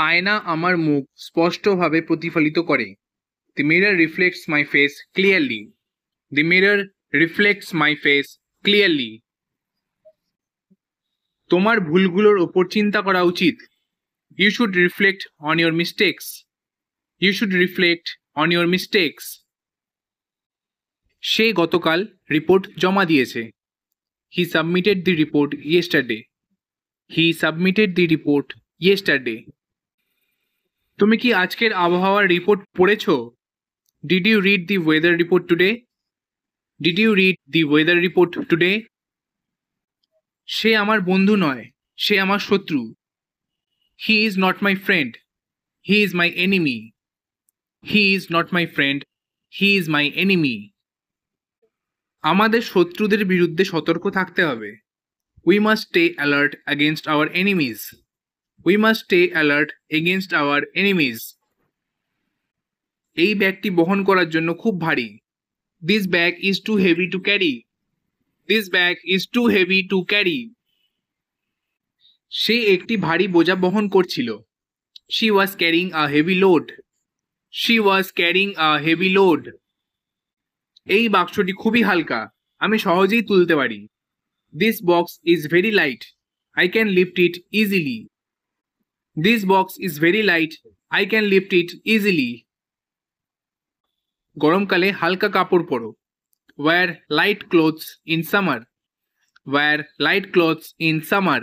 আয়না আমার মুখ স্পষ্টভাবে প্রতিফলিত করে। The mirror reflects my face clearly. The mirror reflects my face clearly. তোমার ভুলগুলোর ওপর চিন্তা করা উচিত। You should reflect on your mistakes. You should reflect on your mistakes. সে গতকাল রিপোর্ট জমা দিয়েছে। He submitted the report yesterday. He submitted the report yesterday. তুমি কি আজকের আবহাওয়ার রিপোর্ট পড়েছো? Did you read the weather report today? Did you read the weather report today? সে আমার বন্ধু নয়, সে আমার শত্রু। He is not my friend. He is my enemy. He is not my friend. He is my enemy. আমাদের শত্রুদের বিরুদ্ধে সতর্ক থাকতে হবে। We must stay alert against our enemies. We must stay alert against our enemies. এই ব্যাগটি বহন করার জন্য খুব ভারী। This bag is too heavy to carry. This bag is too heavy to carry. সে একটি ভারী বোঝা বহন করছিল। She was carrying a heavy load. She was carrying a heavy load. এই বাক্সটি খুবই হালকা, আমি সহজেই তুলতে পারি। This box is very light. I can lift it easily. This box is very light. I can lift it easily. গরমকালে হালকা কাপড় পরো। Wear light clothes in summer. Wear light clothes in summer.